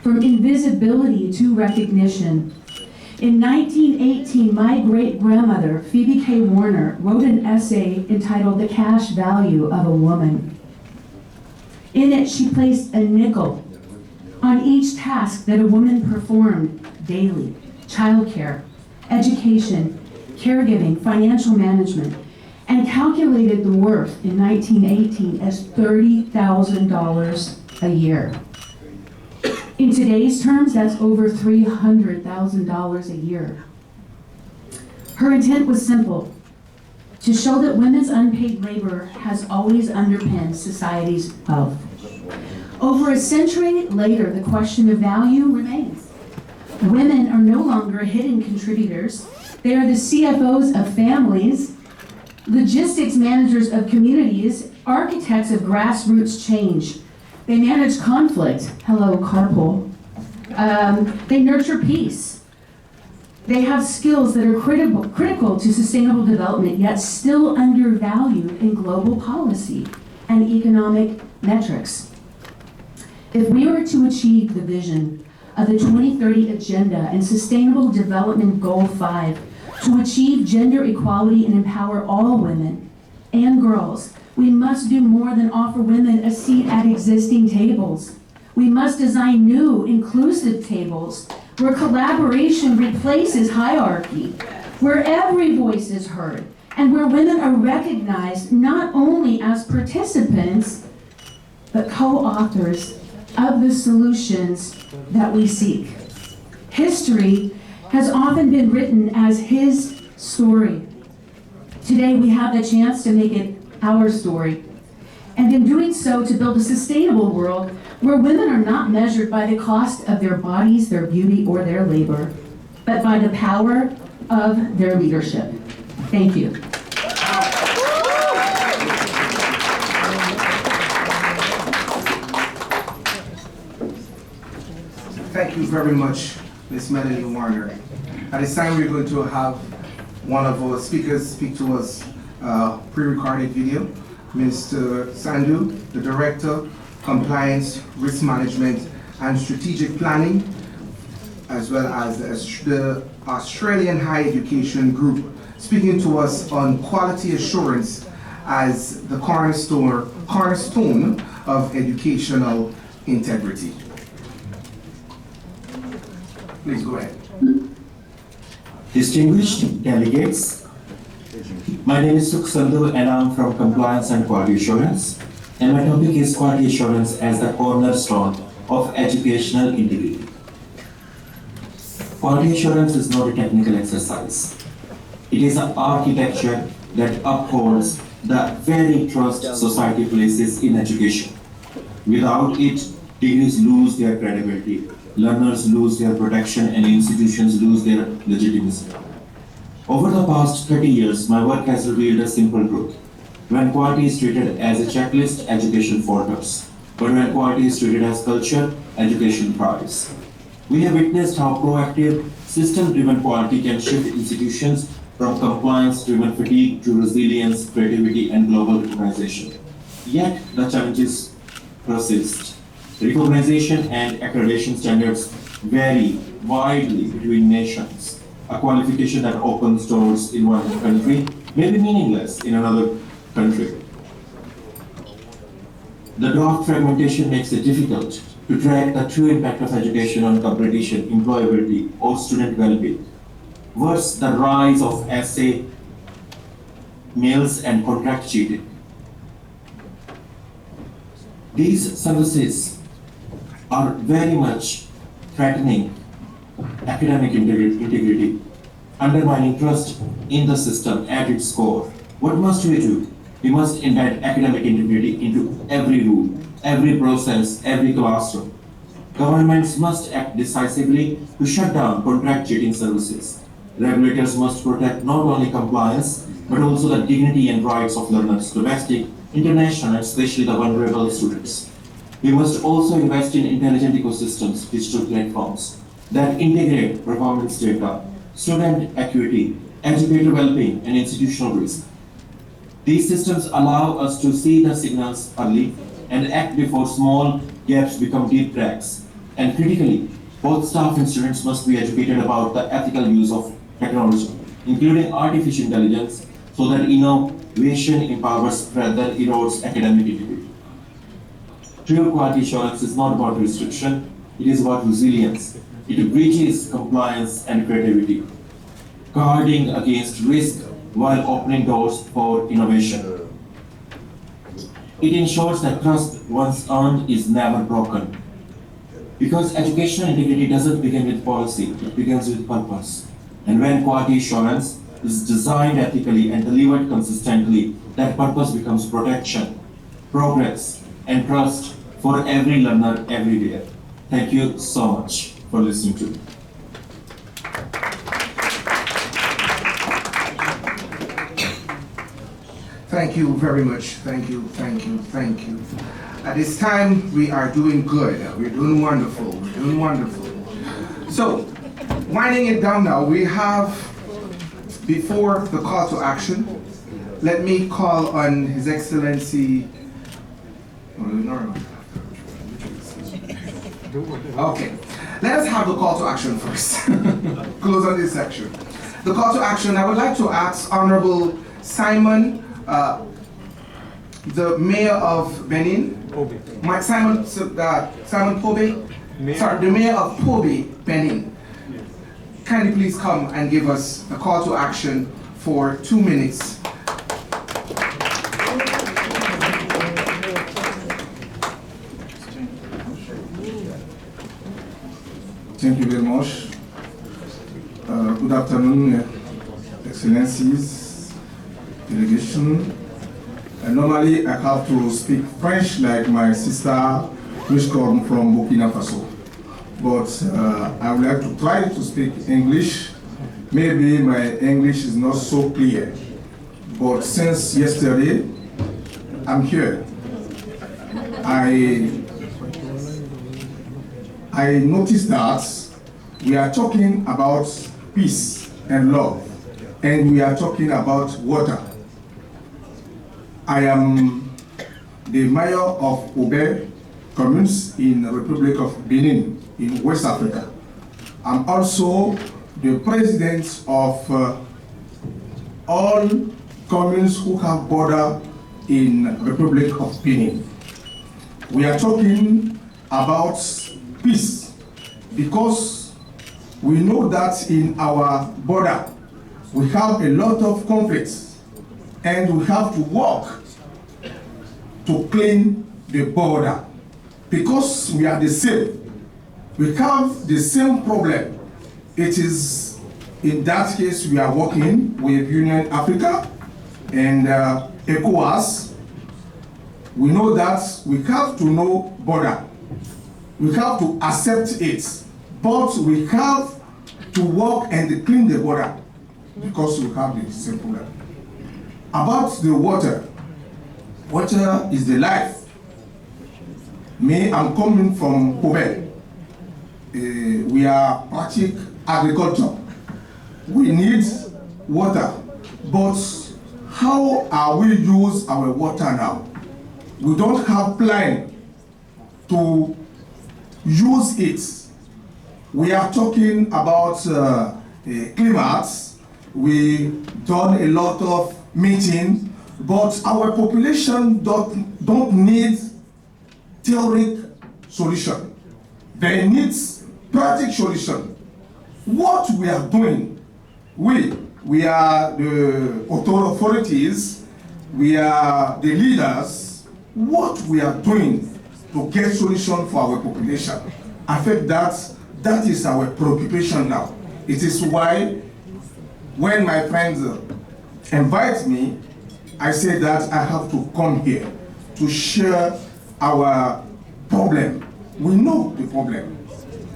from invisibility to recognition. In 1918, my great-grandmother, Phoebe K. Warner, wrote an essay entitled "The Cash Value of a Woman." In it, she placed a nickel on each task that a woman performed daily: childcare, education, caregiving, financial management, and calculated the worth in 1918 as $30,000 a year. In today's terms, that's over $300,000 a year. Her intent was simple: to show that women's unpaid labor has always underpinned society's wealth. Over a century later, the question of value remains. Women are no longer hidden contributors. They are the CFOs of families, logistics managers of communities, architects of grassroots change. They manage conflict. Hello, carpool. They nurture peace. They have skills that are critical to sustainable development, yet still undervalued in global policy and economic metrics. If we were to achieve the vision of the 2030 Agenda and Sustainable Development Goal 5, to achieve gender equality and empower all women and girls, we must do more than offer women a seat at existing tables. We must design new, inclusive tables where collaboration replaces hierarchy, where every voice is heard, and where women are recognized not only as participants, but co-authors of the solutions that we seek. History has often been written as his story. Today we have the chance to make it our story. And in doing so, to build a sustainable world where women are not measured by the cost of their bodies, their beauty, or their labor, but by the power of their leadership. Thank you. Thank you very much, Ms. Melanie Warner. At this time, we're going to have one of our speakers speak to us, pre-recorded video. Mr. Sandhu, the Director, Compliance, Risk Management, and Strategic Planning, as well as the Australian Higher Education Group, speaking to us on quality assurance as the cornerstone of educational integrity. Please go ahead. Distinguished delegates, my name is Sukh Sandhu and I'm from Compliance and Quality Assurance, and my topic is Quality Assurance as the cornerstone of educational integrity. Quality assurance is not a technical exercise. It is an architecture that upholds the very trust society places in education. Without it, degrees lose their credibility, learners lose their protection, and institutions lose their legitimacy. Over the past 30 years, my work has revealed a simple truth. When quality is treated as a checklist, education falters. But when quality is treated as culture, education thrives. We have witnessed how proactive, system-driven quality can shift institutions from compliance-driven fatigue to resilience, creativity, and global recognition. Yet, the challenges persist. Recognition and accreditation standards vary widely between nations. A qualification that opens doors in one country may be meaningless in another country. The draft fragmentation makes it difficult to track the true impact of education on competition, employability, or student well-being. Worse, the rise of essay mills and contract cheating. These services are very much threatening academic integrity, undermining trust in the system at its core. What must we do? We must embed academic integrity into every rule, every process, every classroom. Governments must act decisively to shut down contract cheating services. Regulators must protect not only compliance, but also the dignity and rights of learners, domestic, international, and especially the vulnerable students. We must also invest in intelligent ecosystems, digital platforms that integrate performance data, student equity, educator well-being, and institutional risk. These systems allow us to see the signals early and act before small gaps become deep cracks. And critically, both staff and students must be educated about the ethical use of technology, including artificial intelligence, so that innovation empowers rather than erodes academic integrity. True quality assurance is not about restriction, it is about resilience. It bridges compliance and creativity, guarding against risk while opening doors for innovation. It ensures that trust once earned is never broken. Because educational integrity doesn't begin with policy, it begins with purpose. And when quality assurance is designed ethically and delivered consistently, that purpose becomes protection, progress, and trust for every learner everywhere. Thank you so much for listening to me. Thank you very much. Thank you. At this time, we are doing good. We're doing wonderful. So, winding it down now, we have, before the call to action, let me call on His Excellency. Okay, let us have the call to action first. Close on this section. The call to action, I would like to ask Honorable Simon, the Mayor of Benin, Simon Pobe, the Mayor of Pobe, Benin. Kindly please come and give us a call to action for 2 minutes. Thank you very much. Good afternoon, Excellencies, delegation. Normally, I have to speak French like my sister, which comes from Burkina Faso. But I would like to try to speak English maybe my English is not so clear, but since yesterday, I'm here. I noticed that we are talking about peace and love, and we are talking about water. I am the mayor of Obe communes in the Republic of Benin in West Africa. I'm also the president of all communes who have border in Republic of Benin. We are talking about peace because we know that in our border we have a lot of conflicts and we have to work to clean the border because we are the same. We have the same problem. It is in that case we are working with Union Africa and ECOWAS. We know that we have to know border. We have to accept it, but we have to work and clean the border because we have the same problem. About the water, water is the life. Me, I'm coming from Kobe. We are practice agriculture. We need water, but how are we use our water now? We don't have plan to use it. We are talking about climates. We done a lot of meetings, but our population don't need theoretic solution. They need practical solution. What we are doing, we are the authorities, we are the leaders. What we are doing to get solution for our population, I think that is our preoccupation now. It is why when my friends invite me, I say that I have to come here to share our problem. We know the problem.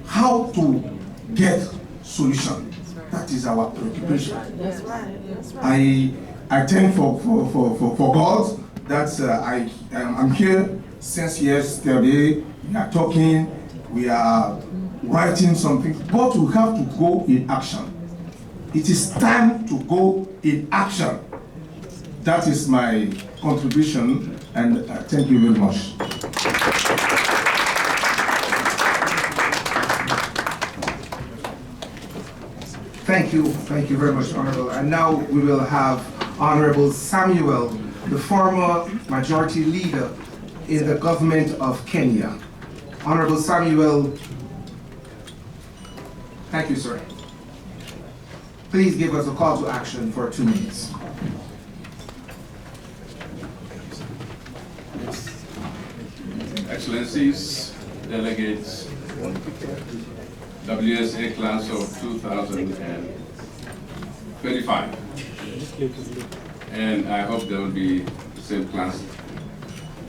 How to get solution. That is our preoccupation. That's right. That's right. I thank for God that I'm here since yesterday. We are talking, we are writing something, but we have to go in action. It is time to go in action. That is my contribution, and thank you very much. Thank you very much, Honorable. And now we will have Honorable Samuel, the former majority leader in the government of Kenya. Honorable Samuel, thank you, sir. Please give us a call to action for 2 minutes. Excellencies, delegates, WSA class of 2025. And I hope there will be the same class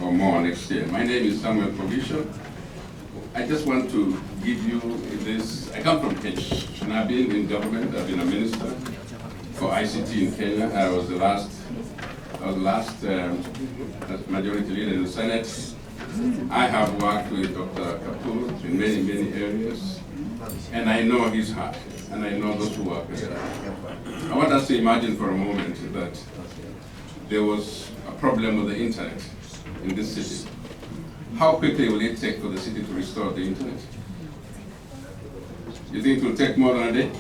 or more next year. My name is Samuel Provision. I just want to give you this. I come from Kenya, and I've been in government. I've been a minister for ICT in Kenya. I was the last majority leader in the Senate. I have worked with Dr. Kapoor in many, many areas, and I know his heart, and I know those who work with him. I want us to imagine for a moment that there was a problem with the internet in this city. How quickly will it take for the city to restore the internet? You think it will take more than a day?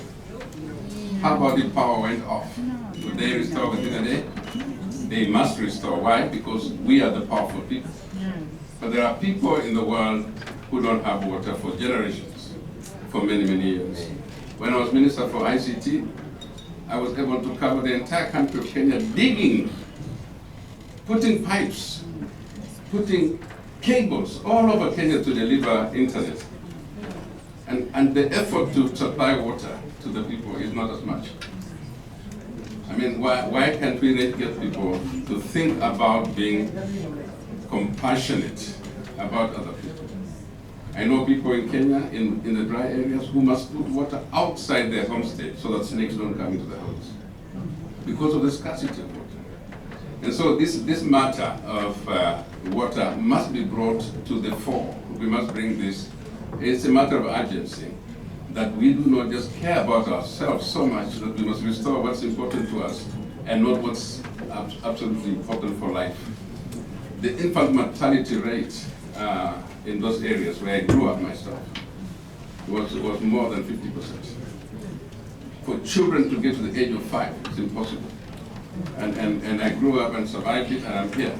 How about if power went off? Will they restore within a day? They must restore. Why? Because we are the powerful people. But there are people in the world who don't have water for generations, for many, many years. When I was Minister for ICT, I was able to cover the entire country of Kenya, digging, putting pipes, putting cables all over Kenya to deliver internet. And the effort to supply water to the people is not as much. I mean, why can't we get people to think about being compassionate about other people? I know people in Kenya, in the dry areas, who must put water outside their homestead so that snakes don't come into the house because of the scarcity of water. And so this matter of water must be brought to the fore. We must bring this. It's a matter of urgency, that we do not just care about ourselves so much that we must restore what's important to us and not what's absolutely important for life. The infant mortality rate in those areas where I grew up myself was more than 50%. For children to get to the age of 5, it's impossible. And I grew up and survived it, and I'm here.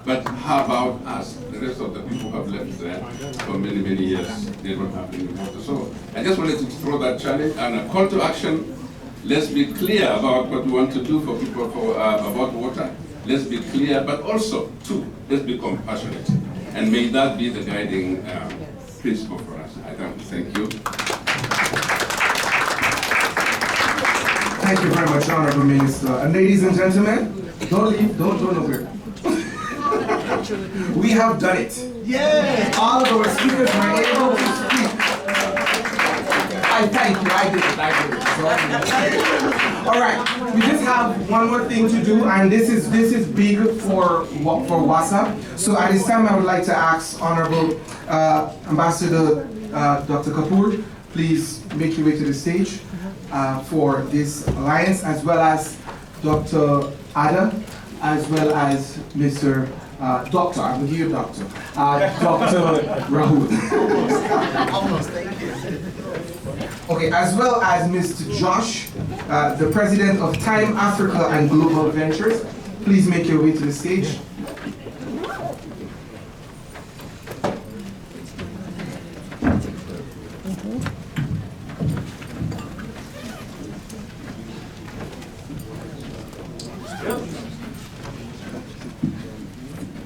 But how about us, the rest of the people who have left there for many, many years? They don't have any water. So I just wanted to throw that challenge and a call to action. Let's be clear about what we want to do for people about water. Let's be clear, but also, too, let's be compassionate. And may that be the guiding principle for us. I thank you. Thank you very much, Honorable Minister. And ladies and gentlemen, don't leave, don't go nowhere. We have done it. Yes! All of our speakers were able to speak. I thank you, I did it. All right, we just have one more thing to do, and this is big for WSA. So at this time, I would like to ask Honorable Ambassador Dr. Kapoor, please make your way to the stage for this alliance, as well as Dr. Ada, as well as Mr. Doctor, I will give you Doctor. Dr. Rahul. Almost, thank you. Okay, as well as Mr. Josh, the President of Time Africa and Global Ventures. Please make your way to the stage.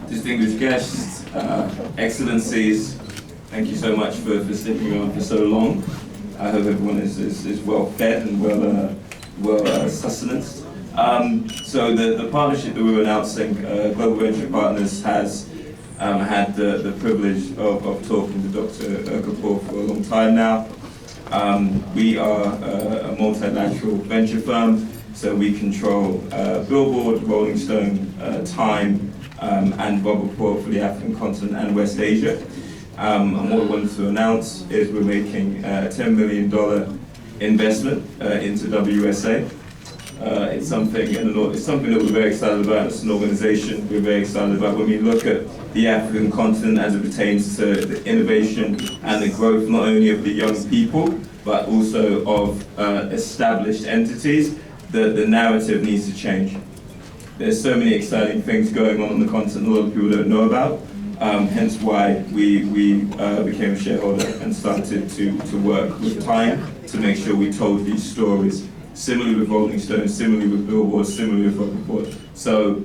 Distinguished guests, excellencies, thank you so much for sticking around for so long. I hope everyone is well fed and well sustenance. So the partnership that we were announcing, Global Venture Partners has had the privilege of talking to Dr. Kapoor for a long time now. We are a multilateral venture firm, so we control Billboard, Rolling Stone, Time, and Bob Report for the African continent and West Asia. And what we wanted to announce is we're making a $10 million investment into WSA. It's something that we're very excited about. It's an organization we're very excited about. When we look at the African continent as it pertains to the innovation and the growth not only of the young people, but also of established entities, the narrative needs to change. There's so many exciting things going on the continent a lot of people don't know about. Hence why we became a shareholder and started to work with Time to make sure we told these stories. Similarly with Rolling Stone, similarly with Billboard, similarly with Bob Report. So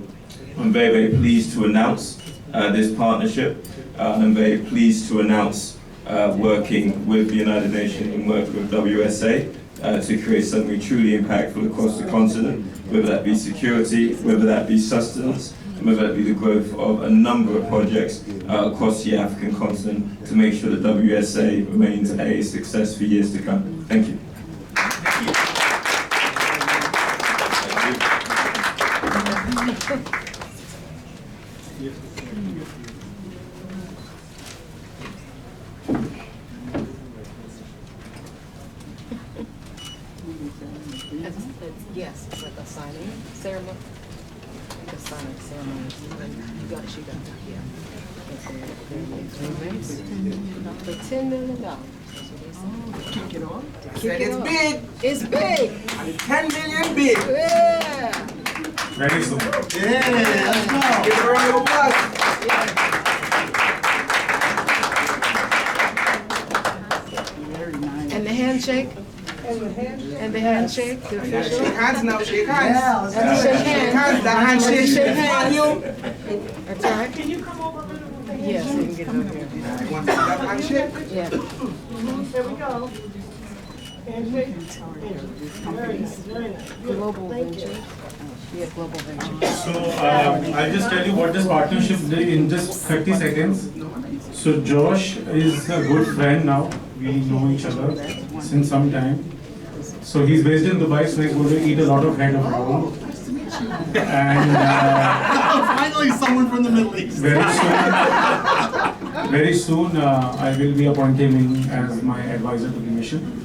I'm very, very pleased to announce this partnership. I'm very pleased to announce working with the United Nations and working with WSA to create something truly impactful across the continent, whether that be security, whether that be sustenance, and whether that be the growth of a number of projects across the African continent to make sure that WSA remains a success for years to come. Thank you. Yes, it's like a signing ceremony. Like a signing ceremony. You got it, yeah. For $10 million. Kick it on. It's big. It's big. And 10 million big. Yeah. Very soon. Yeah. Let's go. Give it a round of applause. And the handshake. And the handshake. The official. Shake hands now. Shake hands. Yeah, let's shake hands. That handshake Shake hands. hands. That's right. Can you come over a little bit? Yes, we can get it over here. You want to see that handshake? Yeah. There we go. Global venture. Yeah, global venture. So I'll just tell you what this partnership did in just 30 seconds. So Josh is a good friend now. We know each other since some time. So he's based in Dubai, so he's going to eat a lot of head of roll. And finally someone from the Middle East. Very soon I will be appointing him as my advisor to the mission.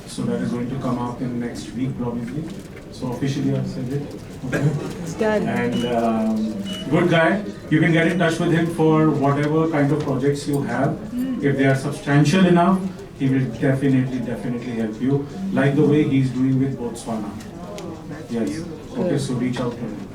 So that is going to come out in next week probably. So officially I've said it. Okay. It's done. And good guy. You can get in touch with him for whatever kind of projects you have. If they are substantial enough, he will definitely help you. Like the way he's doing with Botswana. Yes. Okay, so reach out to him.